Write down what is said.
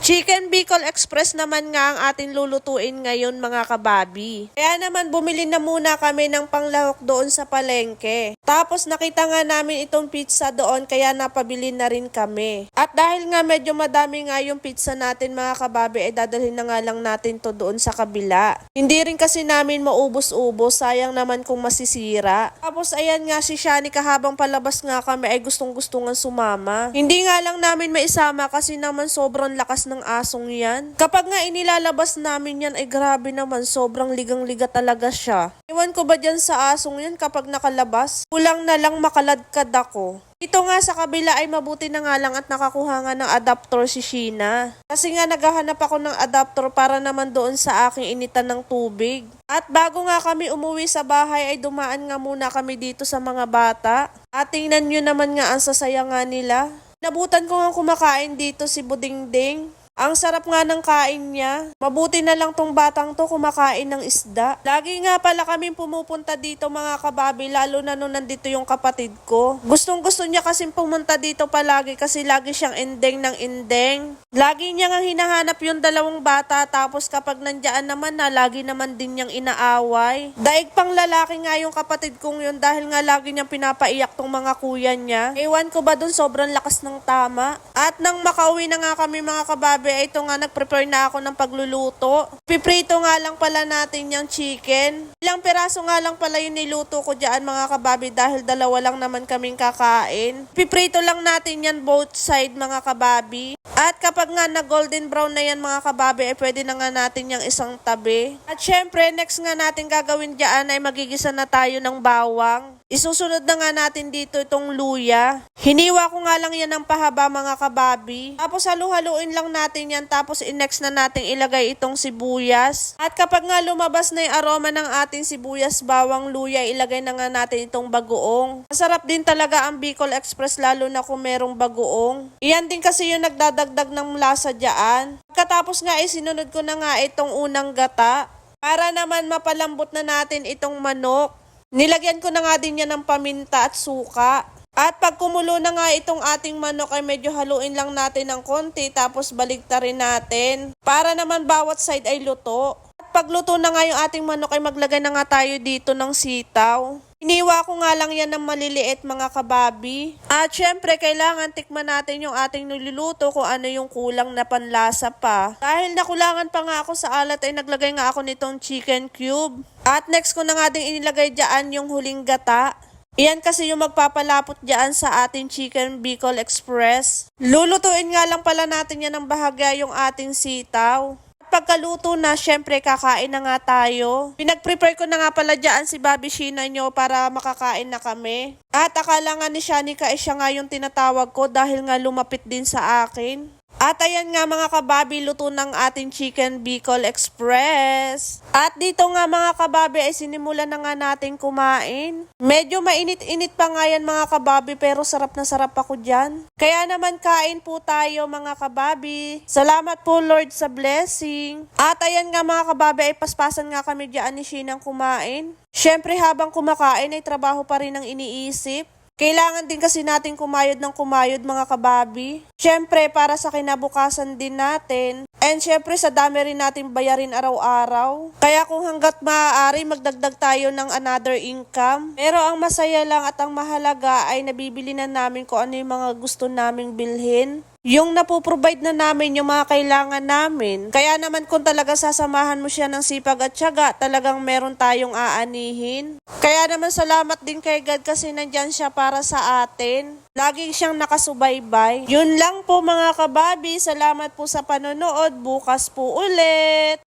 Chicken Bicol Express naman nga ang ating lulutuin ngayon mga kababi. Kaya naman bumili na muna kami ng panglahok doon sa palengke. Tapos nakita nga namin itong pizza doon kaya napabili na rin kami. At dahil nga medyo madami nga yung pizza natin mga kababi ay dadalhin na nga lang natin to doon sa kabila. Hindi rin kasi namin maubos-ubos, sayang naman kung masisira. Tapos ayan nga si Shani kahabang palabas nga kami ay gustong-gusto nga sumama. Hindi nga lang namin maisama kasi naman sobrang lakas ng asong yan. Kapag nga inilalabas namin yan ay grabe naman, sobrang ligang-liga talaga siya. Iwan ko ba dyan sa asong yan kapag nakalabas? Kulang na lang makaladkad ako. Ito nga sa kabila ay mabuti na nga lang at nakakuha nga ng adapter si Sheena. Kasi nga naghahanap ako ng adapter para naman doon sa aking initan ng tubig. At bago nga kami umuwi sa bahay ay dumaan nga muna kami dito sa mga bata. At tingnan nyo naman nga ang sasaya nga nila. Nabutan ko nga kumakain dito si Budingding. Ang sarap nga ng kain niya. Mabuti na lang tong batang to kumakain ng isda. Lagi nga pala kaming pumupunta dito mga kababi, lalo na nung nandito yung kapatid ko. Gustong gusto niya kasing pumunta dito palagi kasi lagi siyang indeng ng indeng. Lagi niya nga hinahanap yung dalawang bata tapos kapag nandiyan naman na lagi naman din niyang inaaway. Daig pang lalaki nga yung kapatid kong yun dahil nga lagi niyang pinapaiyak tong mga kuya niya. Ewan ko ba dun sobrang lakas ng tama. At nang makauwi na nga kami mga kababi, ito nga nag-prepare na ako ng pagluluto. Piprito nga lang pala natin yung chicken. Ilang piraso nga lang pala yung niluto ko dyan mga kababi dahil dalawa lang naman kaming kakain. Piprito lang natin yan both side mga kababi. At kapag nga na golden brown na yan mga kababi ay pwede na nga natin yung isang tabi. At syempre next nga natin gagawin dyan ay magigisa na tayo ng bawang. Isusunod na nga natin dito itong luya. Hiniwa ko nga lang yan ng pahaba mga kababi. Tapos halu-haluin lang natin yan. Tapos next na natin ilagay itong sibuyas. At kapag nga lumabas na yung aroma ng ating sibuyas, bawang, luya, ilagay na nga natin itong bagoong. Masarap din talaga ang Bicol Express lalo na kung merong bagoong. Iyan din kasi yung nagdadagdag ng lasa dyan. Pagkatapos nga sinunod ko na nga itong unang gata. Para naman mapalambot na natin itong manok. Nilagyan ko na nga din yan ng paminta at suka. At pag kumulo na nga itong ating manok ay medyo haluin lang natin ng konti tapos baligtarin natin. Para naman bawat side ay luto. At pag luto na nga yung ating manok ay maglagay na nga tayo dito ng sitaw. Iniwa ko nga lang yan ng maliliit mga kababi. At syempre kailangan tikman natin yung ating niluluto kung ano yung kulang na panlasa pa. Dahil nakulangan pa nga ako sa alat ay naglagay nga ako nitong chicken cube. At next ko na nga din inilagay dyan yung huling gata. Iyan kasi yung magpapalapot dyan sa ating Chicken Bicol Express. Lulutuin nga lang pala natin yan ng bahagya yung ating sitaw. Pagkaluto na, syempre kakain na nga tayo. Pinag-prepare ko na nga pala dyan si Bobby Sheena nyo para makakain na kami. At akala nga ni Shanika siya nga yung tinatawag ko dahil nga lumapit din sa akin. At ayan nga mga kababi, luto ng ating Chicken Bicol Express. At dito nga mga kababi ay sinimulan na nga natin kumain. Medyo mainit-init pa nga yan mga kababi pero sarap na sarap ako dyan. Kaya naman kain po tayo mga kababi. Salamat po Lord sa blessing. At ayan nga mga kababi ay paspasan nga kami dyan ni Shinang kumain. Syempre habang kumakain ay trabaho pa rin ang iniisip. Kailangan din kasi natin kumayod ng kumayod mga kababi. Syempre para sa kinabukasan din natin. And syempre sa dami rin natin bayarin araw-araw. Kaya kung hanggat maaari magdagdag tayo ng another income. Pero ang masaya lang at ang mahalaga ay nabibili na namin kung ano yung mga gusto naming bilhin. Yung napoprovide na namin yung mga kailangan namin. Kaya naman kung talaga sasamahan mo siya ng sipag at tiyaga, talagang meron tayong aanihin. Kaya naman salamat din kay God kasi nandyan siya para sa atin. Lagi siyang nakasubaybay. Yun lang po mga kababi. Salamat po sa panonood. Bukas po ulit.